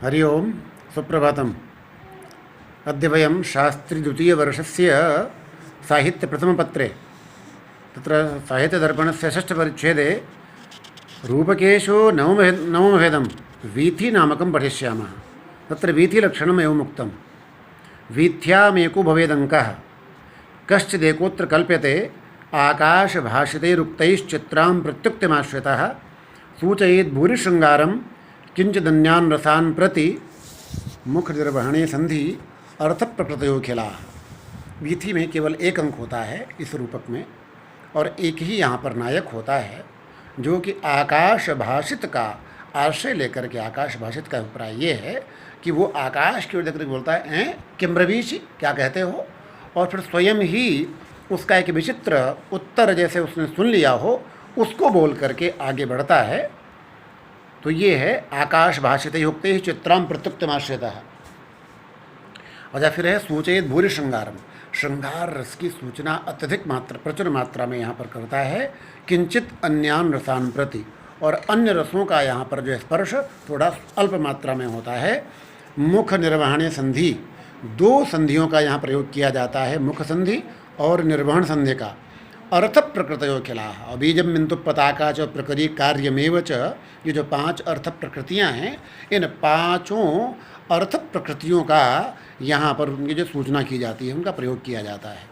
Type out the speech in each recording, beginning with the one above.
हरि ओं सुप्रभातम्। अद्य वयं शास्त्रीद्वितीयवर्षस्य साहित्यप्रथमपत्रे तत्र साहित्यदर्पणस्य षष्ठपरिच्छेदे रूपकेषु नवमभेदं वीथिनामकं पठिष्यामः। तत्र वीथिलक्षणम् एवम् उक्तं। वीथ्यामेको भवेदङ्कः कश्चिदेकोऽत्र कल्प्यते आकाशभाषितैरुक्तैश्चित्रां प्रत्युक्तिमाश्रितः सूचयेत् भूरिशृङ्गारं किंचिदन्यान् रसान् प्रति मुख निर्वहणे संधि अर्थ प्रकृतयोखिला। वीथी में केवल एक अंक होता है इस रूपक में, और एक ही यहाँ पर नायक होता है जो कि आकाश भाषित का आश्रय लेकर के। आकाश भाषित का अभिप्राय ये है कि वो आकाश की ओर देखकर बोलता है किम ब्रवीषि, क्या कहते हो, और फिर स्वयं ही उसका एक विचित्र उत्तर जैसे उसने सुन लिया हो उसको बोल करके आगे बढ़ता है। तो ये है आकाश भाषित युक्त ही चित्राम प्रत्युक्तमाश्रितः। और फिर है सूचयेत भूरि श्रृंगारम, श्रृंगार रस की सूचना अत्यधिक प्रचुर मात्रा में यहाँ पर करता है। किंचित अन्यान रसान प्रति, और अन्य रसों का यहाँ पर जो स्पर्श थोड़ा अल्प मात्रा में होता है। मुख निर्वहणे संधि, दो संधियों का यहाँ प्रयोग किया जाता है, मुख संधि और निर्वहण संधि का। अर्थ प्रकृतयोखिलाः बीजम मिंतु पताका च प्रकृति कार्यमेव च, ये जो पांच अर्थ प्रकृतियां हैं, इन पांचों अर्थ प्रकृतियों का यहाँ पर उनकी जो सूचना की जाती है उनका प्रयोग किया जाता है।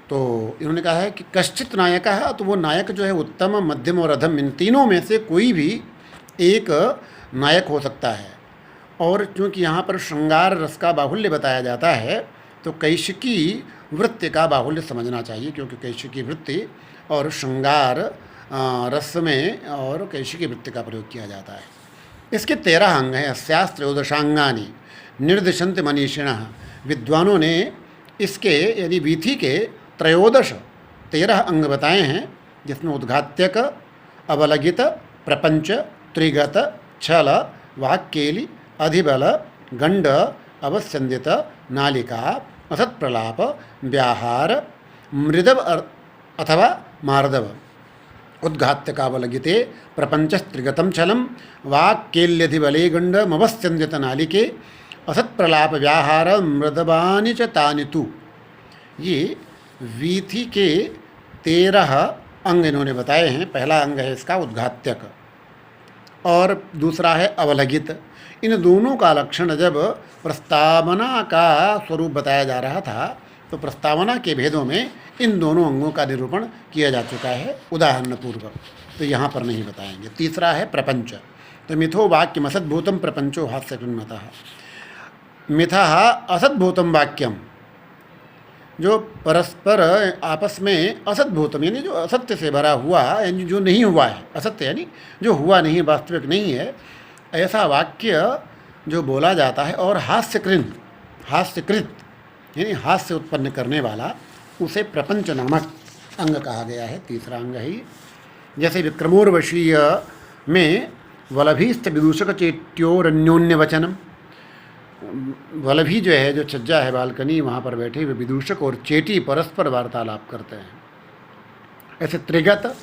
तो इन्होंने कहा है कि कश्चित नायक है, तो वो नायक जो है उत्तम, मध्यम और अधम, इन तीनों में से कोई भी एक नायक हो सकता है। और चूँकि यहाँ पर श्रृंगार रस का बाहुल्य बताया जाता है तो कैशिकी वृत्ति का बाहुल्य समझना चाहिए, क्योंकि कैशिकी वृत्ति और श्रृंगार रस में और कैशिकी वृत्ति का प्रयोग किया जाता है। इसके 13 अंग हैं। अस्यास्त्रयोदशांगानि निर्दिशन्ति मनीषिणः। विद्वानों ने इसके यानी वीथी के 13 अंग बताए हैं, जिसमें उद्घात्यक, अवलगित, प्रपंच, त्रिगत, छल, वाक्केली, अधिबल, गंड, अवस्यंदित, नालिका, असत प्रलाप, व्याहार, मृदव अथवा मार्दव। उद्घात्यकावलगिते प्रपंचस्त्रिगतं छलं, वाक्केल्यधिबले गण्डमवस्यन्दित नालिके, असत प्रलाप, व्याहार, मृदवानि च तानि तु। ये वीथी के 13 अंग इन्होंने बताए हैं। पहला अंग है इसका उद्घात्यक और दूसरा है अवलगित। इन दोनों का लक्षण जब प्रस्तावना का स्वरूप बताया जा रहा था तो प्रस्तावना के भेदों में इन दोनों अंगों का निरूपण किया जा चुका है उदाहरण पूर्वक, तो यहाँ पर नहीं बताएंगे। तीसरा है प्रपंच। तो मिथो वाक्यम असद्भूतम प्रपंचो हास्यकृन्मतः। मिथः असद्भूतम वाक्यम, जो परस्पर आपस में असद्भूतम यानी जो असत्य से भरा हुआ, यानी जो नहीं हुआ है, असत्य यानी जो हुआ नहीं, वास्तविक नहीं है, ऐसा वाक्य जो बोला जाता है। और हास्यकृत यानी हास्य उत्पन्न करने वाला, उसे प्रपंच नामक अंग कहा गया है। तीसरा अंग ही जैसे विक्रमोर्वशीय में वलभीस्थ विदूषक चेट्योरन्योन्य वचनम। वलभी जो है, जो छज्जा है बालकनी, वहाँ पर बैठे हुए विदूषक और चेटी परस्पर वार्तालाप करते हैं। ऐसे त्रिगत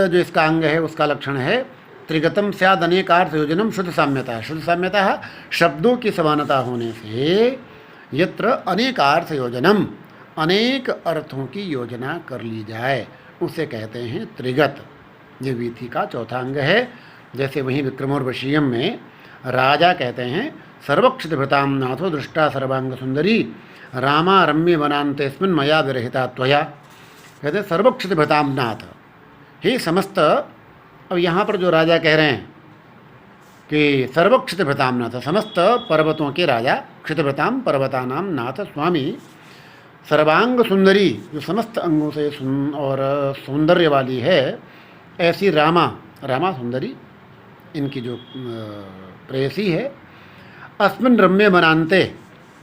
जो इसका अंग है उसका लक्षण है त्रिगतम स्याद अनेकार्थ योजनम शुद्ध साम्यता। शुद्ध साम्यता शब्दों की समानता होने से यत्र अनेकार्थ योजनम, अनेक अर्थों की योजना कर ली जाए, उसे कहते हैं त्रिगत। ये वीथी का चौथा अंग है। जैसे वहीं विक्रमोर्वशीयम में राजा कहते हैं सर्वक्षितभृतां नाथो दृष्टा सर्वांग सुंदरी रामा रम्य वनान्तेस्मिन् मया विरहिता त्वया। कहते हैं सर्वक्षितभृतां नाथ, हे समस्त। अब यहाँ पर जो राजा कह रहे हैं कि सर्वक्षितभृतां नाथ, समस्त पर्वतों के राजा, क्षितभृतां पर्वतानां नाथ स्वामी, सर्वांग सुंदरी, जो समस्त अंगों से और सौंदर्य वाली है, ऐसी रामा सुंदरी इनकी जो प्रेयसी है। अस्मिन् रम्य वनान्ते,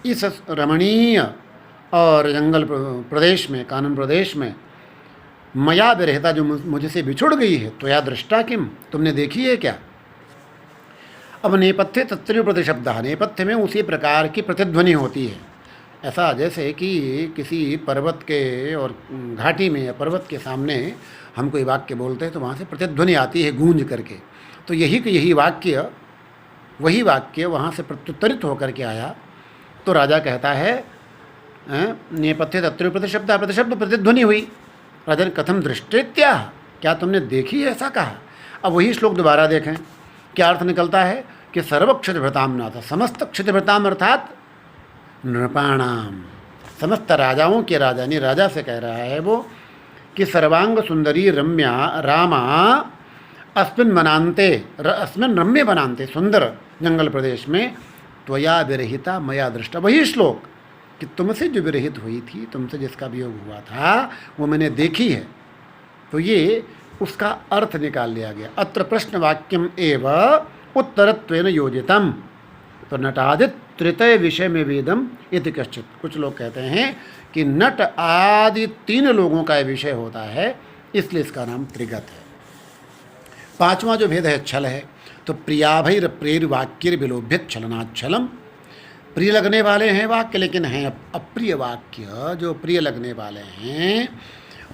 इस रमणीय और जंगल प्रदेश में, कानन प्रदेश में, मया विरहिता, जो मुझसे बिछुड़ गई है, तो या दृष्टा किम, तुमने देखी है क्या। अब नेपथ्य तत्व प्रतिशब्द, नेपथ्य में उसी प्रकार की प्रतिध्वनि होती है। ऐसा जैसे कि किसी पर्वत के और घाटी में या पर्वत के सामने हम कोई वाक्य बोलते हैं तो वहाँ से प्रतिध्वनि आती है गूंज करके। तो यही वाक्य वही वाक्य वहाँ से प्रत्युत्तरित होकर के आया। तो राजा कहता है नेपथ्य तत्र प्रतिशब्द प्रतिशब्द प्रतिध्वनि हुई। राजा ने कथम दृष्टित्या, क्या तुमने देखी ऐसा कहा। अब वही श्लोक दोबारा देखें, क्या अर्थ निकलता है कि सर्वक्षितिभृताम नाथ, समस्त क्षितिभृताम अर्थात नृपाणाम, समस्त राजाओं के राजा, यानी राजा से कह रहा है वो कि सर्वांग सुंदरी रम्या रामा अस्मिन् वनान्ते, अस्मिन् रम्य वनान्ते, सुंदर जंगल प्रदेश में त्वया विरहिता मया दृष्टा। वही श्लोक कि तुमसे जो विरहित हुई थी, तुमसे जिसका वियोग हुआ था, वो मैंने देखी है। तो ये उसका अर्थ निकाल लिया गया। अत्र प्रश्न वाक्यम एव उत्तरत्वेन योजितम। तो नटादित तृतीय विषय में वेदम इति कश्चित। कुछ लोग कहते हैं कि नट आदि 3 लोगों का विषय होता है, इसलिए इसका नाम त्रिगत है। 5वां जो भेद है छल है। तो प्रियाभैर प्रेर वाक्य विलोभ्यत छलनाच्छलम। प्रिय लगने वाले हैं वाक्य, लेकिन हैं अप्रिय वाक्य। जो प्रिय लगने वाले हैं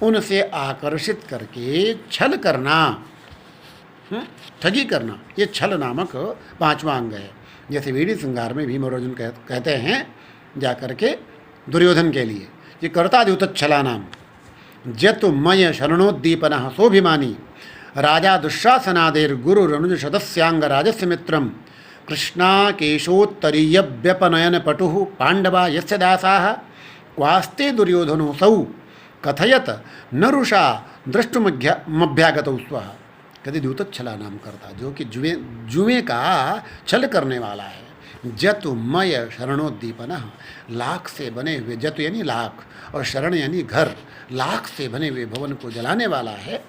उनसे आकर्षित करके छल करना, ठगी करना, ये छल नामक 5वां अंग है। जैसे वीणी श्रृंगार में भीम और अर्जुन कहते हैं जा करके दुर्योधन के लिए कि कर्ता द्युत छला नाम जतु मय शरणोद्दीपन सोभिमानी राजा दुःशासनादेर गुरु रनुज सदस्यांग राजस्य मित्रम कृष्णा केशोत्तरीय व्यपनयन पटु पांडवा यस्य दासाः क्वास्ते दुर्योधनोऽसौ कथयत नरुषा द्रष्टुमभ्यागतौ स्वः। कहते द्युतच्छला नाम करता, जो कि जुए का छल करने वाला है। जतुमय शरणोद्दीपन, लाख से बने हुए, जतु यानी लाख और शरण यानी घर, लाख से बने हुए भवन को जलाने वाला है।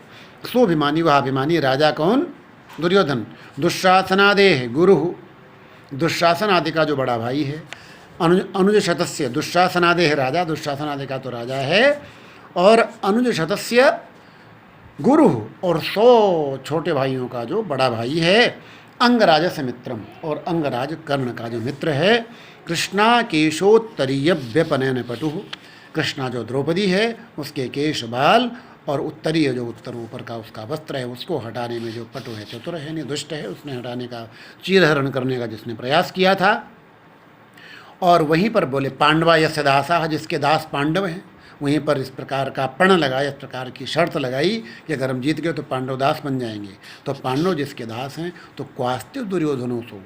स्वाभिमानी, वह अभिमानी राजा कौन? दुर्योधन। दुःशासनादेह गुरु, दुःशासन आदि का जो बड़ा भाई है। अनुज शतस्य, दुःशासनादेह राजा, दुःशासनादि का तो राजा है, और अनुज शतस्य गुरु, और 100 छोटे भाइयों का जो बड़ा भाई है। अंगराज से मित्रम, और अंगराज कर्ण का जो मित्र है। कृष्णा केशोत्तरीय व्यपनयन पटु, कृष्णा जो द्रौपदी है उसके केश बाल और उत्तरीय जो उत्तर ऊपर का उसका वस्त्र है उसको हटाने में जो पटु है, चतुर है, नहीं दुष्ट है, उसने हटाने का, चीरहरण करने का जिसने प्रयास किया था। और वहीं पर बोले पांडवा यस्य दासाः, जिसके दास पांडव हैं। वहीं पर इस प्रकार का प्रण लगाया, इस प्रकार की शर्त लगाई कि अगर हम जीत गए तो पांडव दास बन जाएंगे। तो पांडव जिसके दास हैं, तो क्वास्ते दुर्योधनोऽसौ,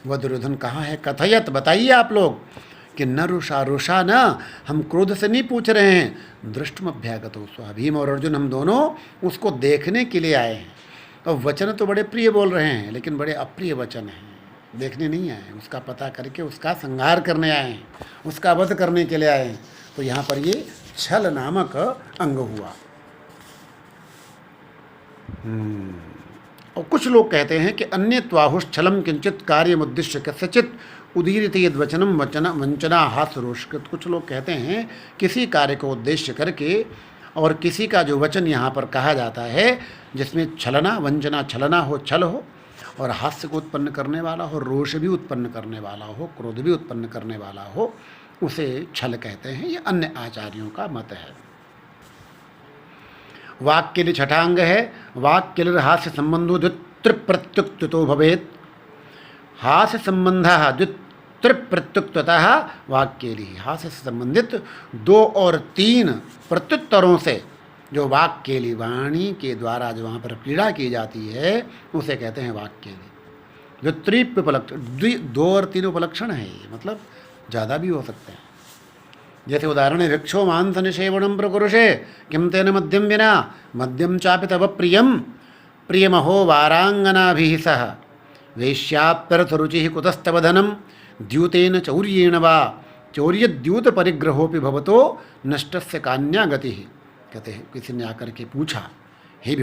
वह दुर्योधन कहाँ है? कथयत, बताइए आप लोग कि न रुषा, रुषा न, हम क्रोध से नहीं पूछ रहे हैं। दृष्टुमभ्यागतौ स्वः, भीम और अर्जुन हम दोनों उसको देखने के लिए आए हैं। और वचन तो बड़े प्रिय बोल रहे हैं, लेकिन बड़े अप्रिय वचन हैं, देखने नहीं आए हैं, उसका पता करके उसका संहार करने आए हैं, उसका वध करने के लिए आए हैं। तो यहाँ पर ये छल नामक अंग हुआ। और कुछ लोग कहते हैं कि अन्य त्वाहुश्छलम किंचित कार्यमुद्दिश्य कस्यचित उदीरित यद्वचनम वंचना हास्य रोषकृत। कुछ लोग कहते हैं किसी कार्य को उद्देश्य करके और किसी का जो वचन यहाँ पर कहा जाता है जिसमें छलना, वंचना, छलना हो, छल हो, और हास्य को उत्पन्न करने वाला हो, रोष भी उत्पन्न करने वाला हो, क्रोध भी उत्पन्न करने वाला हो, उसे छल कहते हैं। ये अन्य आचार्यों का मत है। वाक्य के लिए छठा अंग है। वाक्य के लिए हास्य संबंधो द्वित्रिप्रत्युक्तो भवेत्। हास्य संबंध द्वित्रिप्रत्युक्तः वाक्य के लिए, हास्य से संबंधित 2 और 3 प्रत्युत्तरों से जो वाक्य के लिए, वाणी के द्वारा जो वहाँ पर क्रीड़ा की जाती है उसे कहते हैं वाक्य के लिए। द्वित्रिप उपलक्षण, 2 और 3 उपलक्षण है, मतलब ज़्यादा भी हो सकते हैं। जैसे उदाहरण है भिक्षो मांस निषेवणम प्रकुरुषे किम तेन मध्यम विना मध्यम चापि तव प्रियम प्रियमहो वारांगनाभिः सह वेश्याप्यर्थरुचिः कुतस्तव धनम द्यूतेन चौर्येण वा चौर्यद्यूत परिग्रहोपि भवतो नष्टस्य कान्या गतिः। कहते हैं किसी ने आकर के पूछा, हे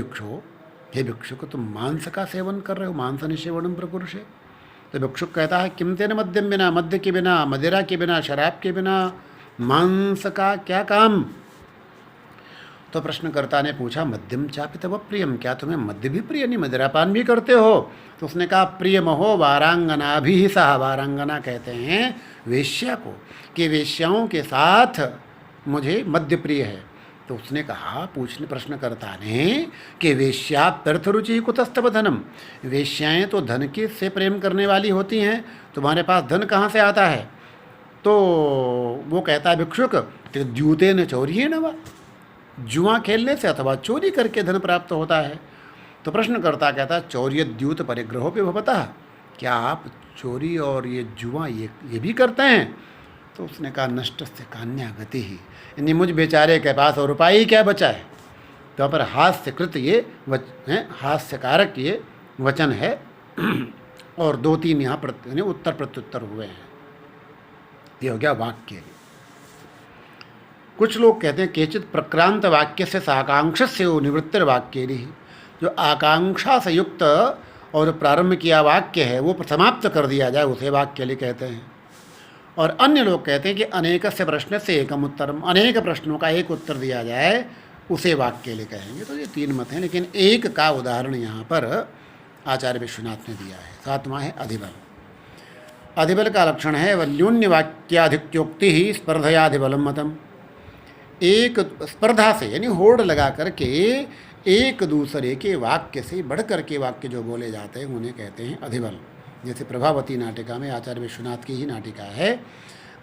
भिक्षुक तुम मांस का सेवन कर रहे हो, मांस निषेवणम प्रकुरुषे। तो भिक्षुक कहता है किम तेन मध्यम बिना, मद्य के बिना, मदिरा के बिना, शराब के बिना मांस का क्या काम। तो प्रश्नकर्ता ने पूछा मध्यम चापि तव प्रियम, क्या तुम्हें मद्य भी प्रिय नहीं, मदिरापान भी करते हो? तो उसने कहा प्रियमहो वारांगना भी सह, वारांगना कहते हैं वेश्या को, कि वेश्याओं के साथ मुझे मद्य प्रिय है। तो उसने कहा, प्रश्नकर्ता ने, कि वेश्याप्यर्थ रुचि कुतस्तव धनम, वेश्याएँ तो धन के से प्रेम करने वाली होती हैं, तुम्हारे पास धन कहाँ से आता है? तो वो कहता है भिक्षुक, द्यूते न चौरिये न वा, जुआ खेलने से अथवा चोरी करके धन प्राप्त होता है। तो प्रश्नकर्ता कहता है चौर्य द्यूत परिग्रहो पे भवतः, क्या आप चोरी और ये जुआ ये भी करते हैं? तो उसने कहा नष्ट से कान्या गति ही, यानी मुझ बेचारे के पास और उपाय ही क्या बचा है। तो पर हास्यकृत ये हास्यकारक ये वचन है और 2-3 यहाँ उत्तर प्रत्युत्तर हुए हैं। ये हो गया वाक्य। कुछ लोग कहते हैं केचित प्रक्रांत वाक्य से साकांक्ष से निवृत्तिर वाक्य, जो आकांक्षा से युक्त और प्रारंभ किया वाक्य है वो समाप्त कर दिया जाए उसे वाक्य लिए कहते हैं। और अन्य लोग कहते हैं कि अनेक से प्रश्न से एकम उत्तरम, अनेक प्रश्नों का एक उत्तर दिया जाए उसे वाक्य लिए कहेंगे। तो ये 3 मत हैं, लेकिन एक का उदाहरण यहाँ पर आचार्य विश्वनाथ ने दिया है। 7वां है अधिबल। अधिबल का लक्षण है वन्योन्य वाक्याधिक्योक्ति ही स्पर्धयाधिबलम मतम, एक स्पर्धा से यानी होड़ लगा करके एक दूसरे के वाक्य से बढ़ कर के वाक्य जो बोले जाते हैं उन्हें कहते हैं अधिबल। जैसे प्रभावती नाटिका में आचार्य विश्वनाथ की ही नाटिका है,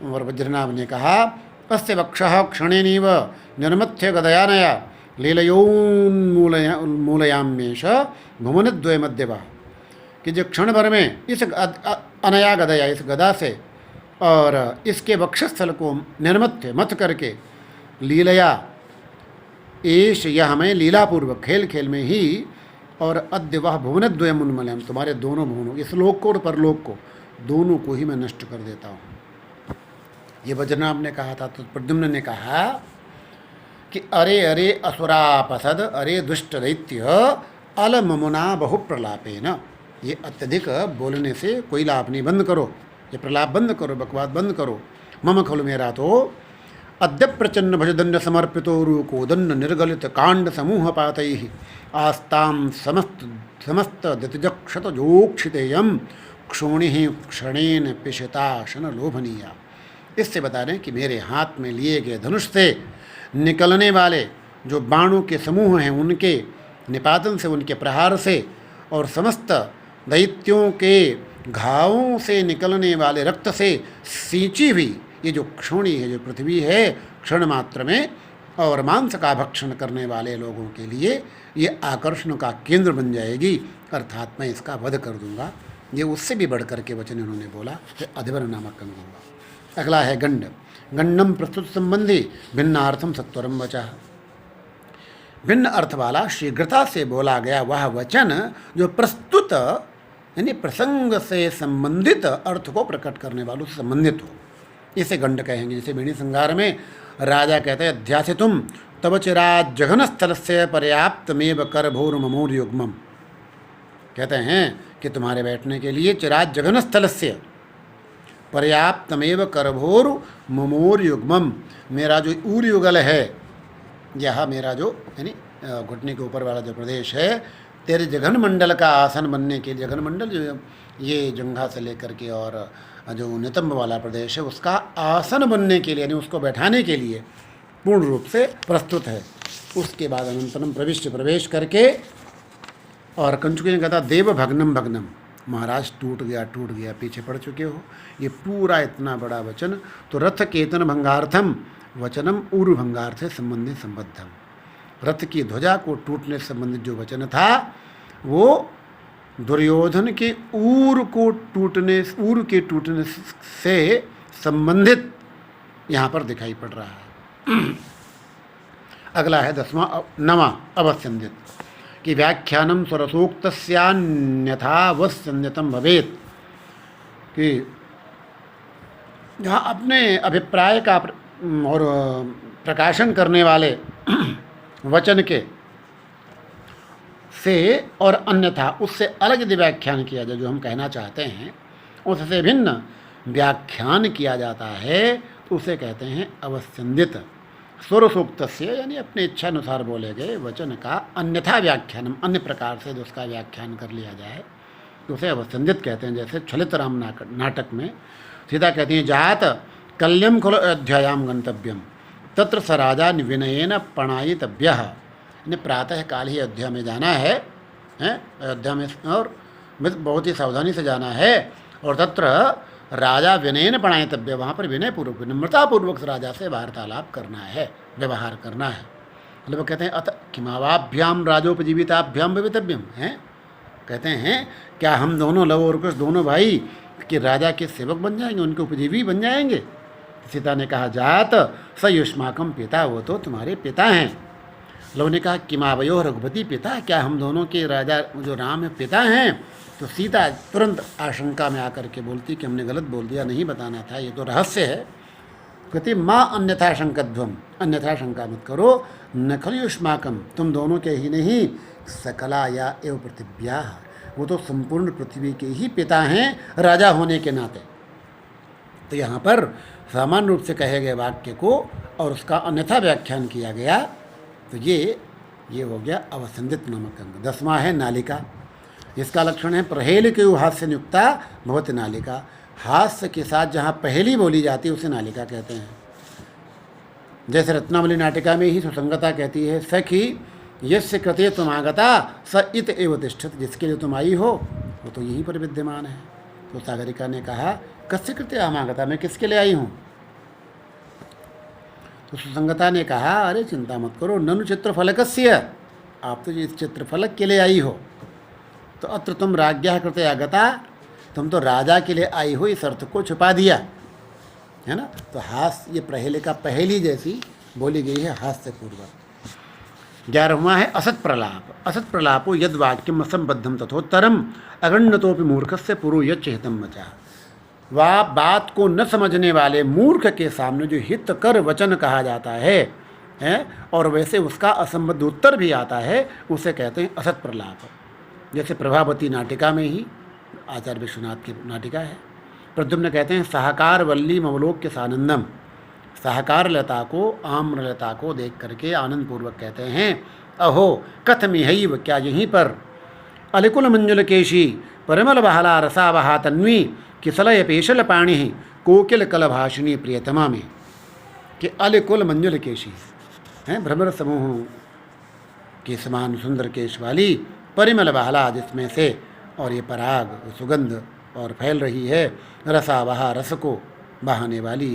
और वज्रनाभ ने कहा अस्य वक्षः क्षणेनैव निर्मथ्य गदयानया लीलयोन्मूलयाम्येष भुवनद्वय मध्यवा, कि जो क्षण भर में इस अनया गदया, इस गदा से और इसके वक्षस्थल को निर्मथ्य मत करके लीलया, एश यह हमें लीलापूर्वक खेल खेल में ही, और अद्य वह भुवनद्वयम उन्मलयम, तुम्हारे दोनों भुवनों, इस लोक को और परलोक को, दोनों को ही मैं नष्ट कर देता हूँ। ये वज्रनाभ ने कहा था। तो प्रद्युम्न ने कहा कि अरे अरे असुरापसद, अरे दुष्ट दैत्य, अलममुना बहु प्रलापेन, ये अत्यधिक बोलने से कोई लाभ नहीं, बंद करो, ये प्रलाप बंद करो, बकवाद बंद करो। मम खलु, मेरा तो अद्य प्रचन्न भजदंड समर्पितो रूकोदन्न निर्गलित कांड समूह पातैः आस्ताम समस्त दितजक्षत जोक्षितेयम क्षोणि क्षणेन पिशताशन लोभनीया। इससे बता रहे हैं कि मेरे हाथ में लिए गए धनुष से निकलने वाले जो बाणों के समूह हैं उनके निपातन से, उनके प्रहार से, और समस्त दैत्यों के घावों से निकलने वाले रक्त से सींची हुई ये जो क्षोणी है, जो पृथ्वी है, क्षण मात्र में और मांस का भक्षण करने वाले लोगों के लिए ये आकर्षण का केंद्र बन जाएगी, अर्थात मैं इसका वध कर दूंगा। ये उससे भी बढ़ कर के वचन इन्होंने बोला। फिर अधिबर नामक अंग होगा। अगला है गंड। गंडम प्रस्तुत संबंधी भिन्नार्थम सत्वरम वचः, भिन्न अर्थ वाला शीघ्रता से बोला गया वह वचन जो प्रस्तुत यानी प्रसंग से संबंधित अर्थ को प्रकट करने वालों से संबंधित हो, इसे गंड कहेंगे। जैसे वेणी संगार में राजा कहते हैं अध्यासितुम तब चिराज जघन स्थल से पर्याप्तमेव करभोर ममोर युग्मम, कहते हैं कि तुम्हारे बैठने के लिए चिराज जघन स्थल से पर्याप्तमेव करभोर ममोर युग्मम, मेरा जो ऊर युगल है, यह मेरा जो यानी घुटने के ऊपर वाला जो प्रदेश है, तेरे जघन मंडल का आसन बनने के लिए, जघन मंडल जो ये जंघा से लेकर के और जो नितंब वाला प्रदेश है उसका आसन बनने के लिए यानी उसको बैठाने के लिए पूर्ण रूप से प्रस्तुत है। उसके बाद अनंतरम प्रवेश करके और कंचुकी ने कहता देव भग्नम भग्नम, महाराज टूट गया पीछे पड़ चुके हो। ये पूरा इतना बड़ा वचन। तो रथ केतन भंगार्थम वचनम ऊर भंगार्थ से संबंधित संबद्धम, रथ की ध्वजा को टूटने से संबंधित जो वचन था वो दुर्योधन के ऊर के टूटने से संबंधित यहाँ पर दिखाई पड़ रहा है। अगला है 9वां अवस्यंदित कि व्याख्यानम स्वरसूक्तस्यान्यथा वस्यन्यतम भवेत्, कि जहाँ अपने अभिप्राय का और प्रकाशन करने वाले वचन के से और अन्यथा उससे अलग यदि व्याख्यान किया जाए, जो हम कहना चाहते हैं उससे भिन्न व्याख्यान किया जाता है तो उसे कहते हैं अवस्यंदित। स्वरसूक्त से यानी अपने इच्छा अनुसार बोले गए वचन का अन्यथा व्याख्यान, अन्य प्रकार से जो उसका व्याख्यान कर लिया जाए तो उसे अवस्यंदित कहते हैं। जैसे छलित राम नाटक में सीता कहती हैं जात कल्यम खलु अयोध्यायाम गंतव्यम, तत्र स राजा विनयेन पणायितव्यः, इन्हें प्रातः काल ही अयोध्या में जाना है, अयोध्या में, और बहुत ही सावधानी से जाना है। और तत्र राजा विनयेन पणायितव्य, वहाँ पर विनयपूर्वक विनम्रतापूर्वक राजा से वार्तालाप करना है, व्यवहार करना है। मतलब वो कहते हैं अत किमावाभ्याम राजोपजीविताभ्याम भवितव्यम है, कहते हैं क्या हम दोनों लव और कुश दोनों भाई कि राजा के सेवक बन जाएंगे, उनके उपजीवी बन जाएंगे। सीता ने कहा जात स युष्माकम पिता, वो तो तुम्हारे पिता हैं। लव ने कहा किमावयो रघुपति पिता, क्या हम दोनों के राजा जो राम है पिता हैं। तो सीता तुरंत आशंका में आकर के बोलती कि हमने गलत बोल दिया, नहीं बताना था, ये तो रहस्य है। कहती माँ अन्यथा शंकध्वम, अन्यथा शंका मत करो, न खलु युष्माकम, तुम दोनों के ही नहीं, सकला या एवं पृथिव्या, वो तो संपूर्ण पृथ्वी के ही पिता हैं राजा होने के नाते। तो यहाँ पर सामान्य रूप से कहे गए वाक्य को और उसका अन्यथा व्याख्यान किया गया। तो ये हो गया अवसंधित नामक अंग। 10वां है नालिका, इसका लक्षण है प्रहेल के हास्य नियुक्ता भवति नालिका, हास्य के साथ जहाँ पहेली बोली जाती है उसे नालिका कहते हैं। जैसे रत्नावली नाटिका में ही सुसंगता कहती है सखी यस्य कृते तुमागता स इत एव तिष्ठत, जिसके लिए तुम आई हो वो तो यहीं पर विद्यमान है। तो सागरिका ने कहा कस्य कृते अहमागता, मैं किसके लिए आई हूँ। तो सुसंगता ने कहा अरे चिंता मत करो, ननु चित्रफलकस्य, आप तो इस चित्रफलक के लिए आई हो। तो अत्र तुम राज्ञा कृते आगता, तुम तो राजा के लिए आई हो, इस अर्थ को छुपा दिया है ना। तो हास्य ये पहेली का पहेली जैसी बोली गई है हास्य पूर्वक। 11वां है असत प्रलाप, असत प्रलापो यद वाक्यम असंबद्धम तथोत्तरम अगण्यतोपि मूर्खस्य पुरो यच्च हितम वचा, वह बात को न समझने वाले मूर्ख के सामने जो हित कर वचन कहा जाता है और वैसे उसका असंबद्ध उत्तर भी आता है, उसे कहते हैं असत प्रलाप। जैसे प्रभावती नाटिका में ही आचार्य विश्वनाथ की नाटिका है, प्रद्युम्न कहते हैं साहकार वल्ली मवलोक्य सानंदम, साहकार लता को आम्रलता को देख करके आनंद पूर्वक कहते हैं अहो कथमिहैव, क्या यहीं पर अलिकुल मंजुल केशी परिमल बहला रसावहा तन्वी किसलय पेशल पाणी कोकिल कलभाषिणी प्रियतमा में, कि अलिकुल मंजुल केशी हैं भ्रमर समूह के समान सुंदर केश वाली, परिमल बहला जिसमें से और ये पराग सुगंध और फैल रही है, रसावहा रस को बहाने वाली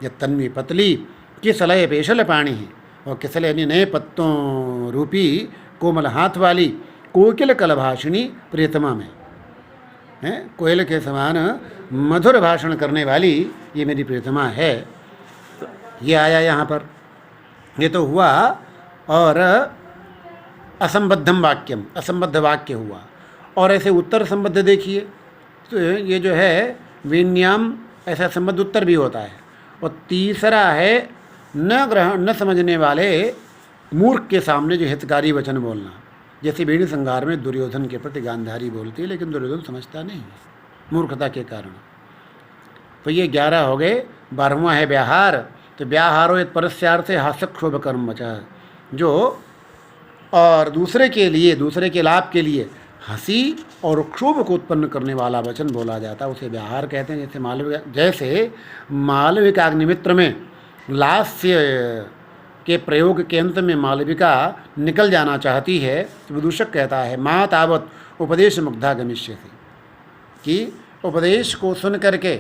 ये तन्वी पतली, किसलय पेशल पाणी है, और किसलय यानी नए पत्तों रूपी कोमल हाथ वाली, कोकिल कलभाषिणी प्रियतमा में हैं, कोयल के समान मधुर भाषण करने वाली ये मेरी प्रियतमा है। तो ये आया यहाँ पर, ये तो हुआ। और असंबद्धम वाक्यम, असंबद्ध वाक्य हुआ। और ऐसे उत्तर संबद्ध देखिए, तो ये जो है विन्याम ऐसा संबद्ध उत्तर भी होता है। और तीसरा है न ग्रहण न समझने वाले मूर्ख के सामने जो हितकारी वचन बोलना, जैसे बेड़ी संहार में दुर्योधन के प्रति गांधारी बोलती है, लेकिन दुर्योधन समझता नहीं मूर्खता के कारण। तो ये 11 हो गए। 12वां है व्याहार, तो व्याहारो यत् परस्यार्थ से हास्यक्षोभ कर्म वचः, जो और दूसरे के लिए, दूसरे के लाभ के लिए हंसी और क्षोभ को उत्पन्न करने वाला वचन बोला जाता है, उसे व्याहार कहते हैं। जैसे मालविकाग्निमित्र में लास्य के प्रयोग के अंत में मालविका निकल जाना चाहती है, तो विदूषक कहता है माँ तावत उपदेश मुग्धा गमिष्यति, कि उपदेश को सुन करके,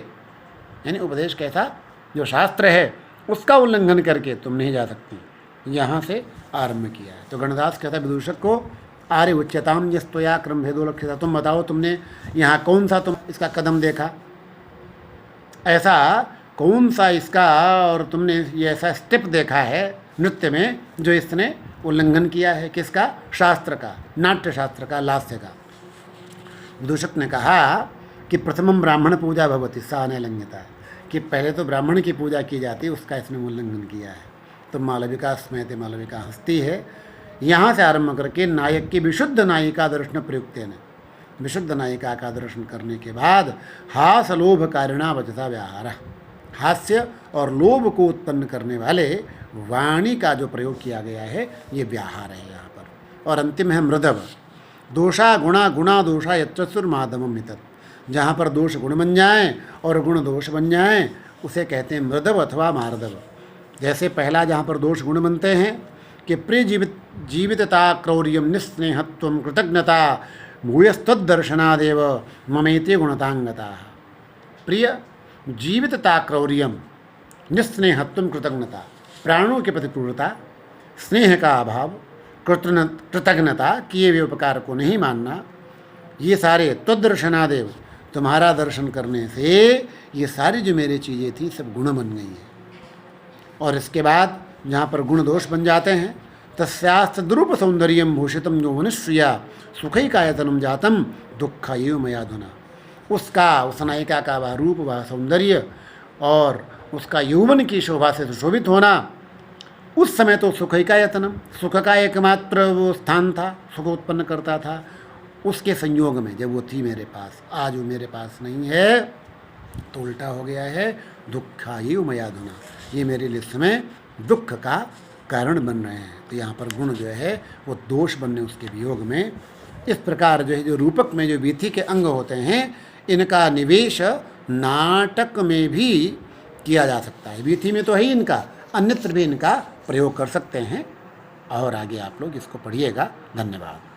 यानी उपदेश कैसा, जो शास्त्र है उसका उल्लंघन करके तुम नहीं जा सकती। यहाँ से आरंभ किया है। तो गणदास कहता है विदूषक को आर्य उच्चताम यस्तया क्रम भेदो लक्ष्यता, तुम बताओ तुमने यहाँ कौन सा तुम इसका कदम देखा, ऐसा कौन सा इसका, और तुमने ये ऐसा स्टेप देखा है नृत्य में जो इसने उल्लंघन किया है, किसका, शास्त्र का, नाट्य शास्त्र का, लास्य का। विदूषक ने कहा कि प्रथमम ब्राह्मण पूजा भवति सा अनैलंघ्यता, कि पहले तो ब्राह्मण की पूजा की जाती है, उसका इसने उल्लंघन किया है। तो मालविका स्मयते, मालविका हंसती है। यहाँ से आरंभ करके नायक की विशुद्ध नायिका दर्शन प्रयुक्त ने, विशुद्ध नायिका का दर्शन करने के बाद हास लोभ कारिणा वचसा व्याहार, हास्य और लोभ को उत्पन्न करने वाले वाणी का जो प्रयोग किया गया है ये व्याहार है यहाँ पर। और अंतिम है मृदव, दोषा गुणा गुणा दोषा यत्सुर माधवम हितत, जहाँ पर दोष गुण बन जाएँ और गुण दोष बन जाएँ उसे कहते हैं मृदव अथवा मार्दव। जैसे पहला जहाँ पर दोष गुण बनते हैं कि प्रिय जीवितता क्रौर्यम निस्नेहत्व कृतज्ञता भूयस्तदर्शनादेव ममेते गुणतांगता। प्रिय जीवितता क्रौर्यम निस्नेहत्व कृतज्ञता, प्राणों के प्रति क्रूरता, स्नेह का अभाव, कृतज्ञता, किए हुए उपकार को नहीं मानना, ये सारे त्वदर्शनादेव, तुम्हारा दर्शन करने से ये सारी जो मेरी चीज़ें थी सब गुण बन गई हैं। और इसके बाद जहाँ पर गुण दोष बन जाते हैं, तस्यास्तद्रूप सौंदर्यम भूषितम जो मनुष्या सुखैकायतनम जातम दुख एव मयाधुना। उसका उस नायिका का वह रूप, वह सौंदर्य और उसका यौवन की शोभा से सुशोभित होना, उस समय तो सुखैकायतनम, सुख का एकमात्र वो स्थान था, सुख उत्पन्न करता था। उसके संयोग में जब वो थी मेरे पास, आज वो मेरे पास नहीं है तो उल्टा हो गया है, दुखायु मयाधुना, ये मेरे लिए समय दुख का कारण बन रहे हैं। तो यहाँ पर गुण जो है वो दोष बनने उसके वियोग में। इस प्रकार जो है जो रूपक में जो वीथि के अंग होते हैं, इनका निवेश नाटक में भी किया जा सकता है। वीथि में तो है ही इनका, अन्यत्र भी इनका प्रयोग कर सकते हैं। और आगे आप लोग इसको पढ़िएगा। धन्यवाद।